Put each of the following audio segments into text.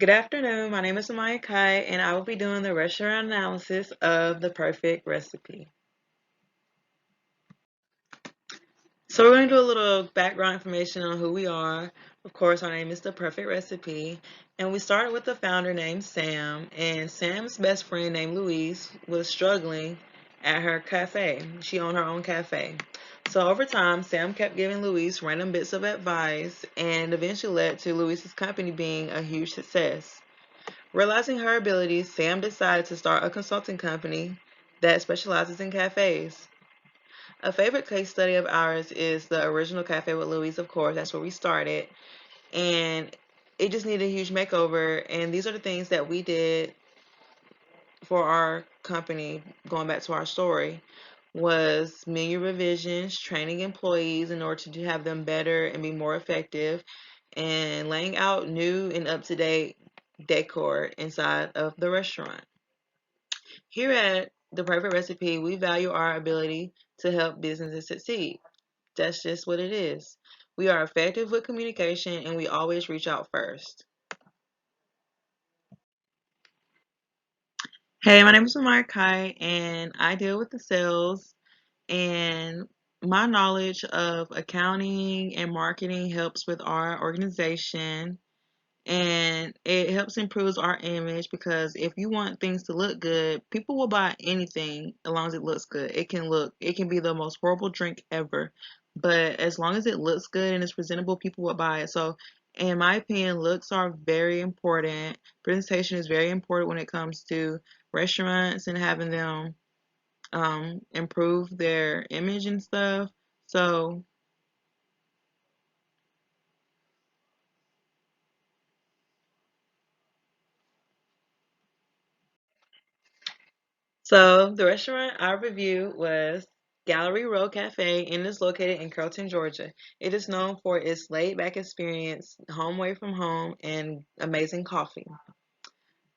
Good afternoon. My name is Kight, and I will be doing the restaurant analysis of the perfect recipe. So we're going to do a little background information on who we are. Of course, our name is the perfect recipe, and we started with the founder named Sam, and Sam's best friend named Louise was struggling at her cafe. She owned her own cafe. So over time, Sam kept giving Louise random bits of advice, and eventually led to Louise's company being a huge success. Realizing her abilities, Sam decided to start a consulting company that specializes in cafes. A favorite case study of ours is the original cafe with Louise, of course. That's where we started. And it just needed a huge makeover. And these are the things that we did for our company, going back to our story, was menu revisions, training employees in order to have them better and be more effective, and laying out new and up-to-date decor inside of the restaurant. Here at The Perfect Recipe, we value our ability to help businesses succeed. That's just what it is. We are effective with communication and we always reach out first. Hey, my name is Kai and I deal with the sales, and my knowledge of accounting and marketing helps with our organization, and it helps improve our image because if you want things to look good, people will buy anything as long as it looks good. It can be the most horrible drink ever, but as long as it looks good and it's presentable, people will buy it. So in my opinion, looks are very important. Presentation is very important when it comes to restaurants and having them improve their image and stuff. So the restaurant I reviewed was Gallery Row Cafe and is located in Carrollton, Georgia. It is known for its laid back experience, home away from home, and amazing coffee.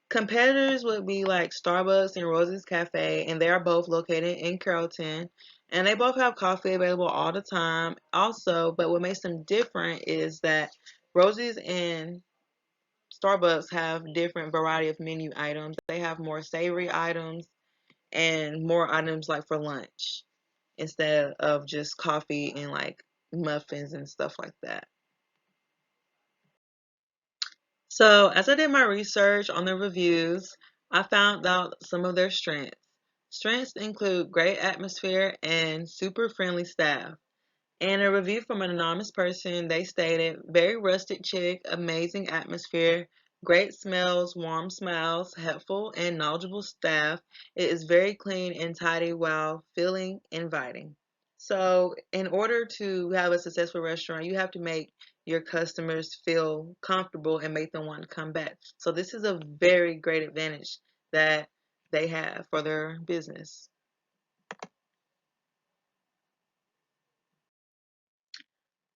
Competitors would be like Starbucks and Rosie's Cafe, and they are both located in Carrollton. And they both have coffee available all the time. Also, but what makes them different is that Rosie's and Starbucks have different variety of menu items. They have more savory items and more items like for lunch instead of just coffee and like muffins and stuff like that. So, as I did my research on the reviews, I found out some of their strengths. Strengths include great atmosphere and super friendly staff. And a review from an anonymous person, they stated, very rustic chic, amazing atmosphere, great smells, warm smiles, helpful and knowledgeable staff. It is very clean and tidy while feeling inviting. So, in order to have a successful restaurant, you have to make your customers feel comfortable and make them want to come back. So, this is a very great advantage that they have for their business.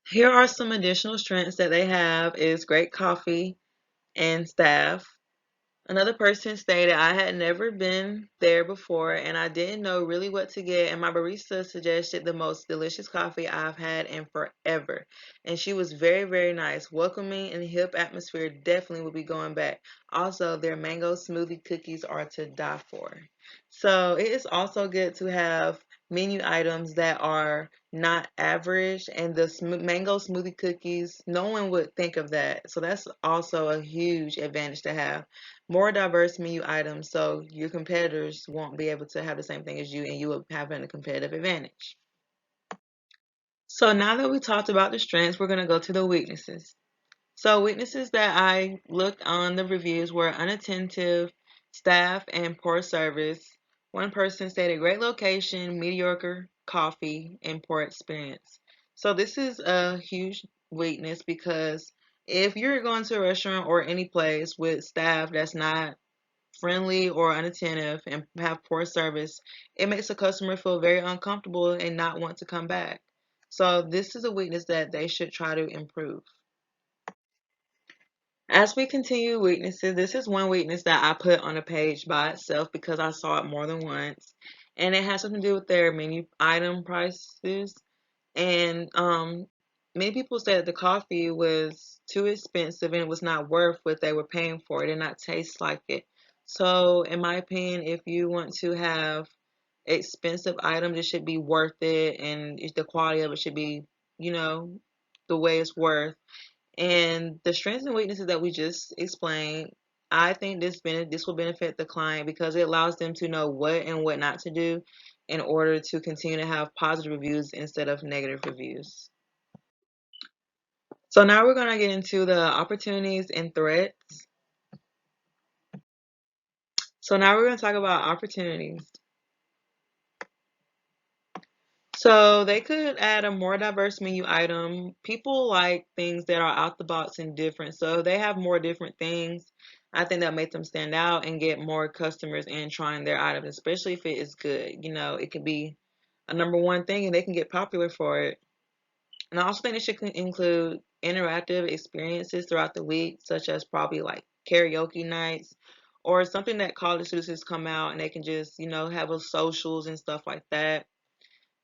Here are some additional strengths that they have is great coffee and staff. Another person stated, I had never been there before and I didn't know really what to get, and my barista suggested the most delicious coffee I've had in forever. And she was very, very nice. Welcoming and hip atmosphere, definitely will be going back. Also, their mango smoothie cookies are to die for. So it is also good to have menu items that are not average, and the mango smoothie cookies, no one would think of that. So that's also a huge advantage to have more diverse menu items so your competitors won't be able to have the same thing as you and you will have a competitive advantage. So now that we talked about the strengths, we're going to go to the weaknesses. So weaknesses that I looked on the reviews were unattentive staff and poor service. One person stated great location, mediocre coffee, and poor experience. So this is a huge weakness because if you're going to a restaurant or any place with staff that's not friendly or unattentive and have poor service, it makes a customer feel very uncomfortable and not want to come back. So this is a weakness that they should try to improve. As we continue weaknesses, this is one weakness that I put on a page by itself because I saw it more than once. And it has something to do with their menu item prices. And many people said the coffee was too expensive and it was not worth what they were paying for. It did not taste like it. So, in my opinion, if you want to have expensive items, it should be worth it, and the quality of it should be, you know, the way it's worth. And the strengths and weaknesses that we just explained, I think this will benefit the client because it allows them to know what and what not to do in order to continue to have positive reviews instead of negative reviews. So now we're going to get into the opportunities and threats. So now we're going to talk about opportunities. So they could add a more diverse menu item. People like things that are out the box and different. So they have more different things. I think that make them stand out and get more customers in trying their items, especially if it is good. You know, it could be a number one thing and they can get popular for it. And I also think it should include interactive experiences throughout the week, such as probably like karaoke nights or something that college students come out and they can just, have a socials and stuff like that.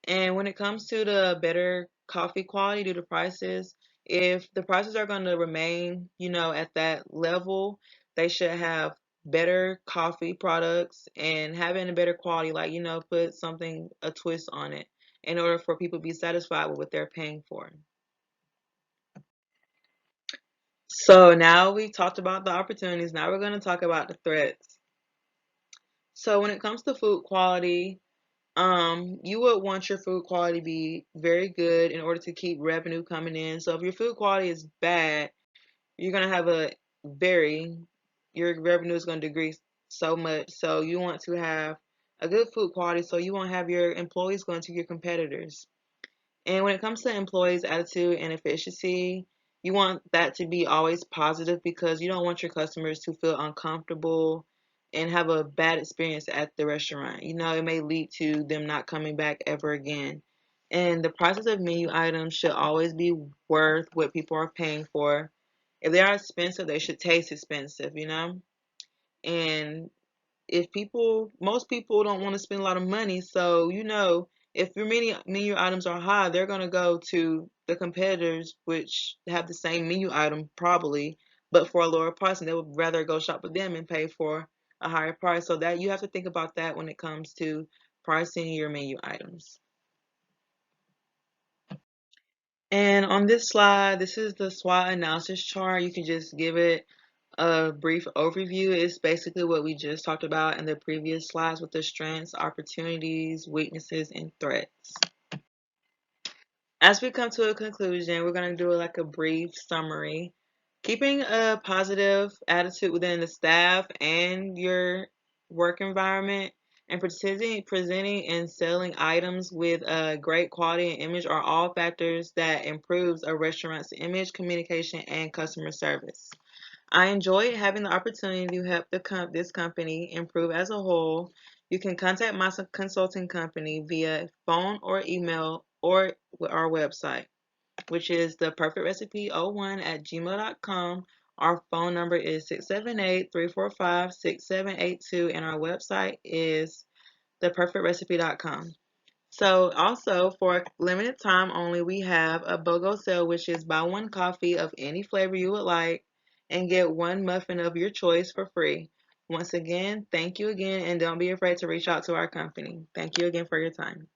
And when it comes to the better coffee quality due to prices, if the prices are going to remain, at that level, they should have better coffee products and having a better quality, like, put something, a twist on it in order for people to be satisfied with what they're paying for. So now we talked about the opportunities. Now we're going to talk about the threats. So when it comes to food quality, you would want your food quality to be very good in order to keep revenue coming in. So if your food quality is bad, you're gonna have your revenue is gonna decrease so much. So you want to have a good food quality so you won't have your employees going to your competitors. And when it comes to employees' attitude and efficiency, you want that to be always positive because you don't want your customers to feel uncomfortable and have a bad experience at the restaurant. It may lead to them not coming back ever again. And the prices of menu items should always be worth what people are paying for. If they are expensive, they should taste expensive. And if most people don't want to spend a lot of money, so if your menu items are high, they're going to go to the competitors which have the same menu item probably, but for a lower price, and they would rather go shop with them and pay for a higher price. So that you have to think about that when it comes to pricing your menu items. And on this slide, this is the SWOT analysis chart. You can just give it a brief overview. It's basically what we just talked about in the previous slides with the strengths, opportunities, weaknesses, and threats. As we come to a conclusion, we're going to do like a brief summary. Keeping a positive attitude within the staff and your work environment and presenting and selling items with a great quality and image are all factors that improves a restaurant's image, communication, and customer service. I enjoyed having the opportunity to help this company improve as a whole. You can contact my consulting company via phone or email or our website, which is the perfect recipe 01 at gmail.com. Our phone number is 678-345-6782, and our website is theperfectrecipe.com. So also for limited time only, we have a BOGO sale, which is buy one coffee of any flavor you would like and get one muffin of your choice for free. Once again, thank you again, and don't be afraid to reach out to our company. Thank you again for your time.